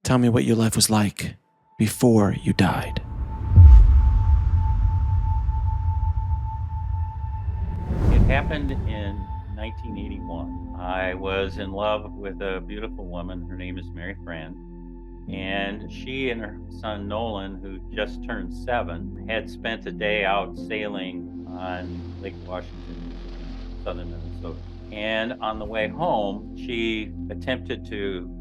Tell me what your life was like before you died. It happened in 1981. I was in love with a beautiful woman. Her name is Mary Fran. And she and her son Nolan, who just turned 7, had spent a day out sailing on Lake Washington in southern Minnesota. And on the way home, she attempted to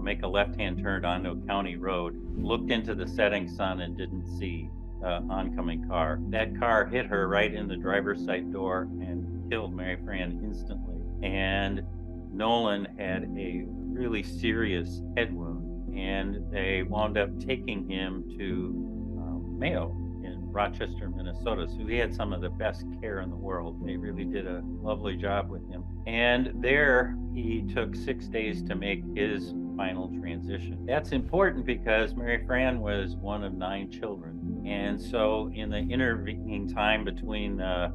make a left-hand turn onto a county road, looked into the setting sun and didn't see the oncoming car. That car hit her right in the driver's side door and killed Mary Fran instantly. And Nolan had a really serious head wound, and they wound up taking him to Mayo in Rochester, Minnesota. So he had some of the best care in the world. They really did a lovely job with him. And there he took 6 days to make his final transition. That's important because Mary Fran was one of 9 children. And so in the intervening time between the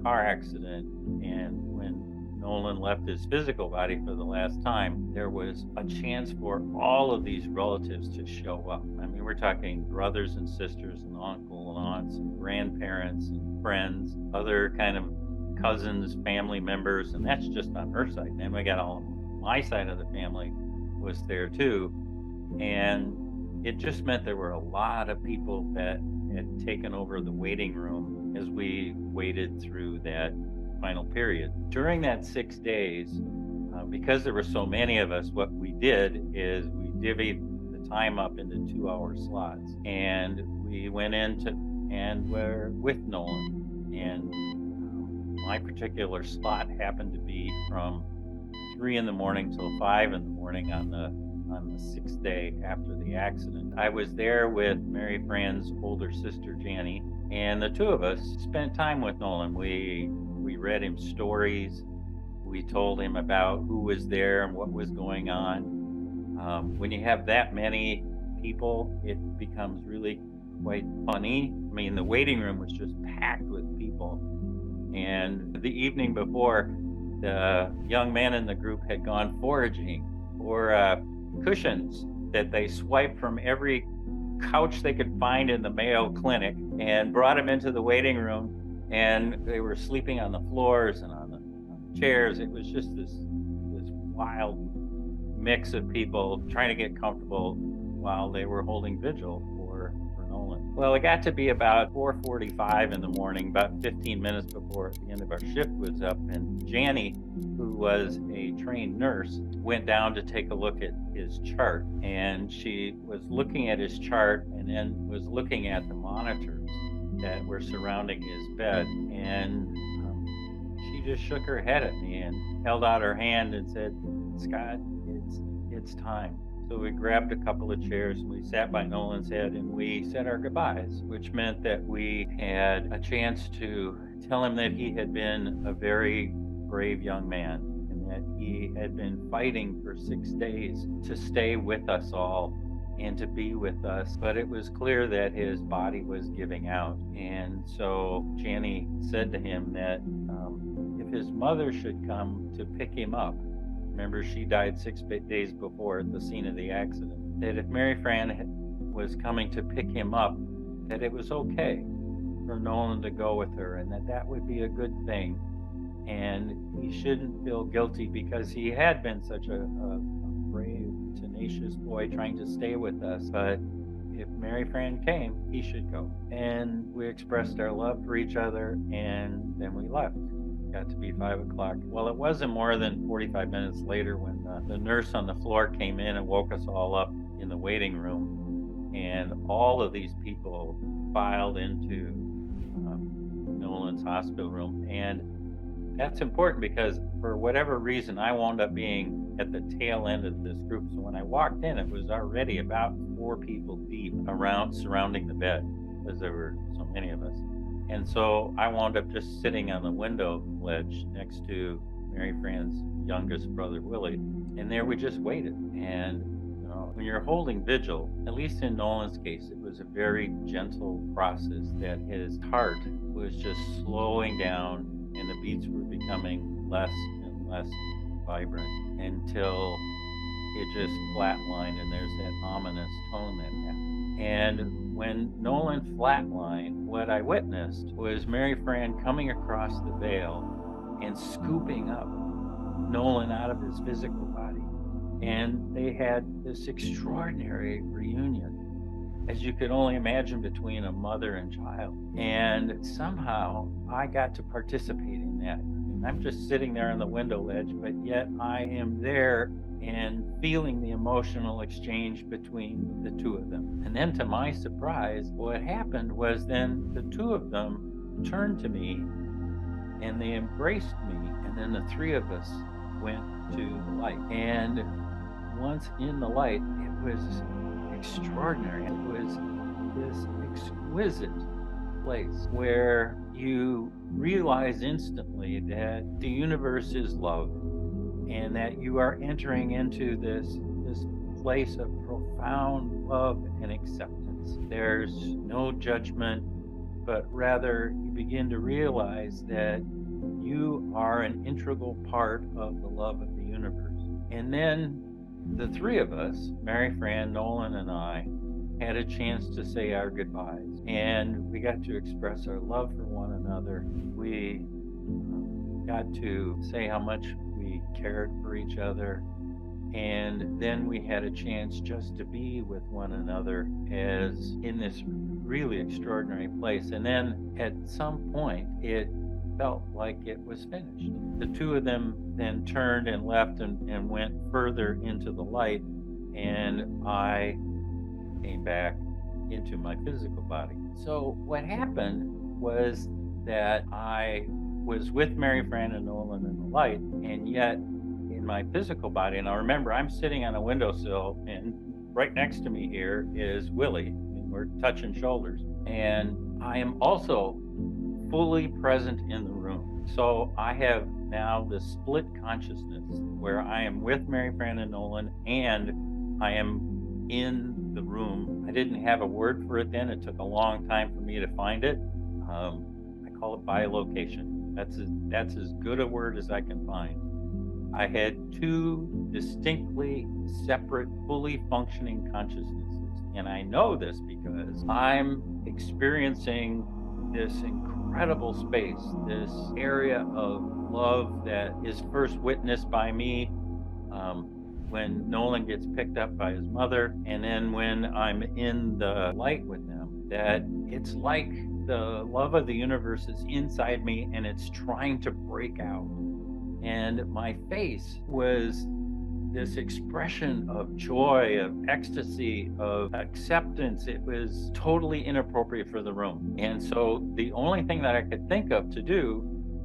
car accident and when Nolan left his physical body for the last time, there was a chance for all of these relatives to show up. I mean, we're talking brothers and sisters and uncle and aunts and grandparents and friends, other kind of cousins, family members, and that's just on her side. And then we got all my side of the family was there too. And it just meant there were a lot of people that had taken over the waiting room as we waited through that final period. During that 6 days, because there were so many of us, what we did is we divvied the time up into 2-hour slots, and we went into and were with Nolan. And my particular slot happened to be from 3 in the morning till 5 in the morning on the 6th day after the accident. I was there with Mary Fran's older sister, Janny, and the two of us spent time with Nolan. We read him stories. We told him about who was there and what was going on. When you have that many people, it becomes really quite funny. I mean, the waiting room was just packed with people. And the evening before, the young men in the group had gone foraging for cushions that they swiped from every couch they could find in the Mayo Clinic and brought them into the waiting room. And they were sleeping on the floors and on the chairs. It was just this wild mix of people trying to get comfortable while they were holding vigil for Nolan. Well, it got to be about 4:45 in the morning, about 15 minutes before the end of our shift was up, and Janny, who was a trained nurse, went down to take a look at his chart. And she was looking at his chart and then was looking at the monitors that were surrounding his bed. And she just shook her head at me and held out her hand and said, "Scott, it's time." So we grabbed a couple of chairs and we sat by Nolan's head and we said our goodbyes, which meant that we had a chance to tell him that he had been a very brave young man and that he had been fighting for 6 days to stay with us all and to be with us. But it was clear that his body was giving out. And so Janny said to him that if his mother should come to pick him up, remember she died 6 days before at the scene of the accident, that if Mary Fran was coming to pick him up, that it was okay for Nolan to go with her and that would be a good thing. And he shouldn't feel guilty because he had been such a brave, tenacious boy trying to stay with us. But if Mary Fran came, he should go. And we expressed our love for each other, and then we left. Got to be 5 o'clock. Well, it wasn't more than 45 minutes later when the nurse on the floor came in and woke us all up in the waiting room. And all of these people filed into Nolan's hospital room. And that's important because for whatever reason, I wound up being at the tail end of this group. So when I walked in, it was already about 4 people deep surrounding the bed because there were so many of us. And so I wound up just sitting on the window ledge next to Mary Fran's youngest brother, Willie. And there we just waited. And when you're holding vigil, at least in Nolan's case, it was a very gentle process that his heart was just slowing down and the beats were becoming less and less vibrant until it just flatlined, and there's that ominous tone that happened. And when Nolan flatlined, what I witnessed was Mary Fran coming across the veil and scooping up Nolan out of his physical body. And they had this extraordinary reunion, as you could only imagine, between a mother and child. And somehow I got to participate in that. And I'm just sitting there on the window ledge, but yet I am there and feeling the emotional exchange between the two of them. And then, to my surprise, what happened was then the two of them turned to me and they embraced me. And then the three of us went to the light. And once in the light, it was extraordinary. It was this exquisite place where you realize instantly that the universe is love, and that you are entering into this place of profound love and acceptance. There's no judgment, but rather you begin to realize that you are an integral part of the love of the universe. And then the three of us, Mary Fran, Nolan, and I, had a chance to say our goodbyes. And we got to express our love for one another. We got to say how much we cared for each other. And then we had a chance just to be with one another as in this really extraordinary place. And then at some point, it felt like it was finished. The two of them then turned and left and went further into the light, and I came back into my physical body. So what happened was that I was with Mary Fran and Nolan in the light, and yet in my physical body, and I remember I'm sitting on a windowsill, and right next to me here is Willie, and we're touching shoulders, and I am also fully present in the room. So I have now this split consciousness where I am with Mary Fran and Nolan, and I am in the room. I didn't have a word for it then. It took a long time for me to find it. I call it bilocation. That's as good a word as I can find. I had two distinctly separate, fully functioning consciousnesses. And I know this because I'm experiencing this incredible space, this area of love that is first witnessed by me when Nolan gets picked up by his mother, and then when I'm in the light with them, that it's like the love of the universe is inside me and it's trying to break out. And my face was this expression of joy, of ecstasy, of acceptance. It was totally inappropriate for the room. And so the only thing that I could think of to do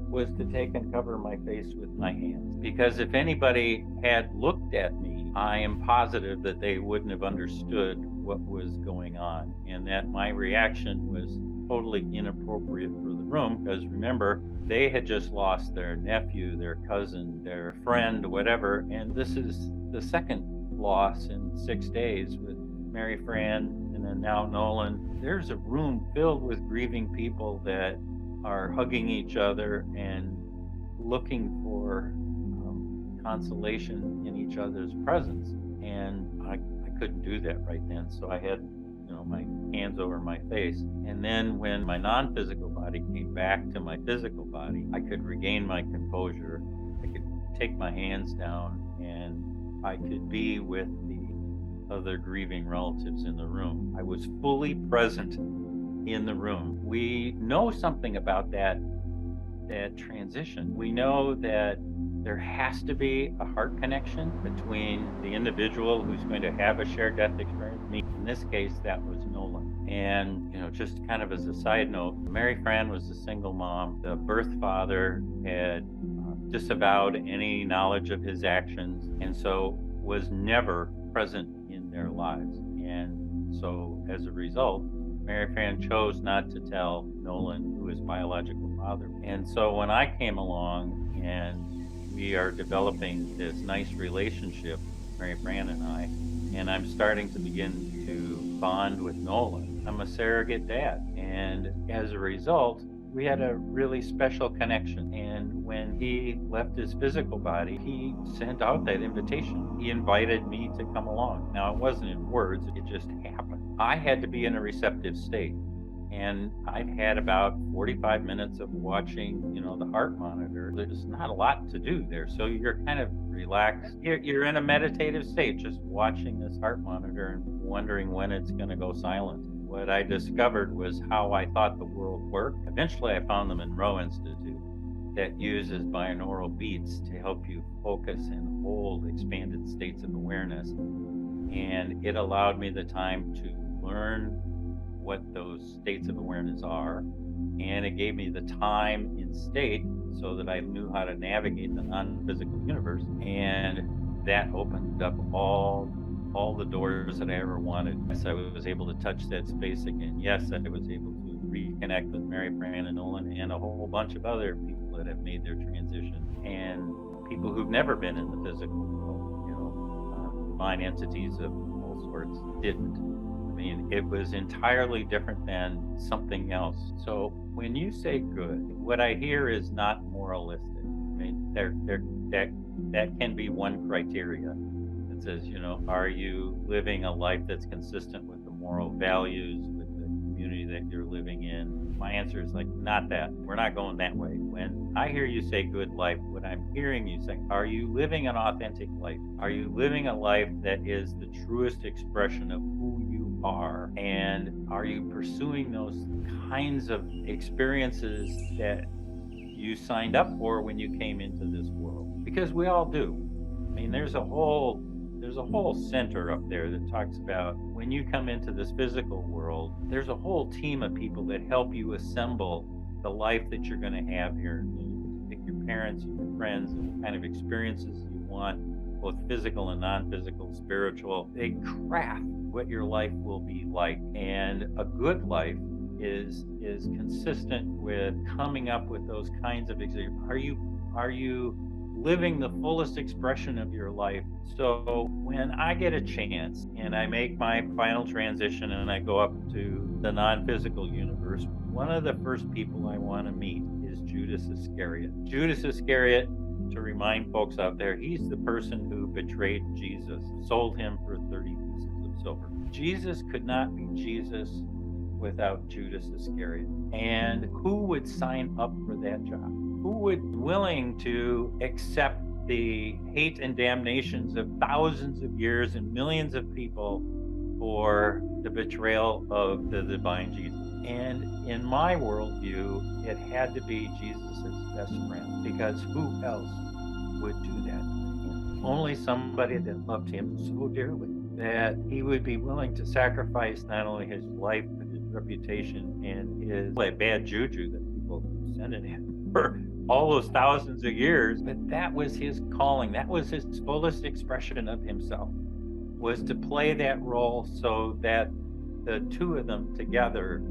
was to take and cover my face with my hands. Because if anybody had looked at me, I am positive that they wouldn't have understood what was going on, and that my reaction was totally inappropriate for the room. Because remember, they had just lost their nephew, their cousin, their friend, whatever. And this is the second loss in 6 days with Mary Fran and then now Nolan. There's a room filled with grieving people that are hugging each other and looking for consolation in each other's presence. And I couldn't do that right then. So I had my hands over my face. And then when my non-physical body came back to my physical body, I could regain my composure. I could take my hands down and I could be with the other grieving relatives in the room. I was fully present in the room. We know something about that transition. We know that there has to be a heart connection between the individual who's going to have a shared death experience. Me, in this case, that was Nolan. And, just kind of as a side note, Mary Fran was a single mom. The birth father had disavowed any knowledge of his actions, and so was never present in their lives. And so as a result, Mary Fran chose not to tell Nolan who his biological father was. And so when I came along and we are developing this nice relationship, Mary Fran and I'm starting to begin to bond with Nolan. I'm a surrogate dad. And as a result, We had a really special connection. And when he left his physical body, he sent out that invitation. He invited me to come along. Now, it wasn't in words, it just happened. I had to be in a receptive state. And I'd had about 45 minutes of watching, the heart monitor. There's not a lot to do there. So you're kind of relaxed. You're in a meditative state, just watching this heart monitor and wondering when it's going to go silent. What I discovered was how I thought the world worked. Eventually, I found the Monroe Institute that uses binaural beats to help you focus and hold expanded states of awareness. And it allowed me the time to learn what those states of awareness are. And it gave me the time in state so that I knew how to navigate the non-physical universe. And that opened up all the doors that I ever wanted. Yes, I was able to touch that space again. Yes, I was able to reconnect with Mary Fran and Nolan and a whole bunch of other people that have made their transition, and people who've never been in the physical world, divine entities of all sorts didn't. I mean, it was entirely different than something else. So when you say good, what I hear is not moralistic. I mean, that can be one criteria. It says, are you living a life that's consistent with the moral values, with the community that you're living in? My answer is not that. We're not going that way. When I hear you say good life, what I'm hearing you say, are you living an authentic life? Are you living a life that is the truest expression of who you are? And are you pursuing those kinds of experiences that you signed up for when you came into this world? Because we all do. I mean, there's a whole center up there that talks about when you come into this physical world, there's a whole team of people that help you assemble the life that you're going to have here. You pick your parents and your friends and what kind of experiences you want, both physical and non-physical, spiritual. They craft what your life will be like. And a good life is consistent with coming up with those kinds of experiences. Are you living the fullest expression of your life? So when I get a chance and I make my final transition and I go up to the non-physical universe, one of the first people I want to meet is Judas Iscariot. Judas Iscariot, to remind folks out there, he's the person who betrayed Jesus, sold him for 30 pieces of silver. Jesus could not be Jesus without Judas Iscariot. And who would sign up for that job? Who would be willing to accept the hate and damnations of thousands of years and millions of people for the betrayal of the divine Jesus? And in my worldview, it had to be Jesus' best friend, because who else would do that to him? Only somebody that loved him so dearly that he would be willing to sacrifice not only his life, but his reputation and his bad juju that people sent at him for all those thousands of years. But that was his calling. That was his fullest expression of himself, was to play that role so that the two of them together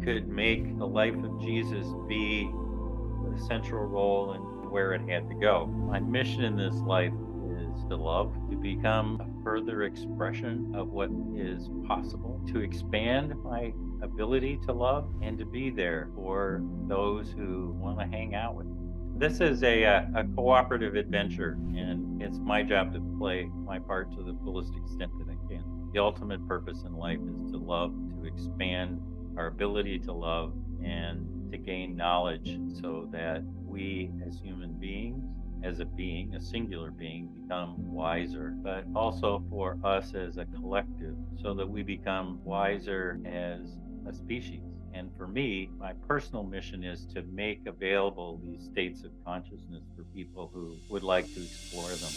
could make the life of Jesus be the central role and where it had to go. My mission in this life is to love, to become a further expression of what is possible, to expand my ability to love, and to be there for those who want to hang out with me. This is a cooperative adventure, and it's my job to play my part to the fullest extent that I can. The ultimate purpose in life is to love, to expand our ability to love, and to gain knowledge so that we as human beings, as a singular being, become wiser, but also for us as a collective, so that we become wiser as a species. And for me, my personal mission is to make available these states of consciousness for people who would like to explore them.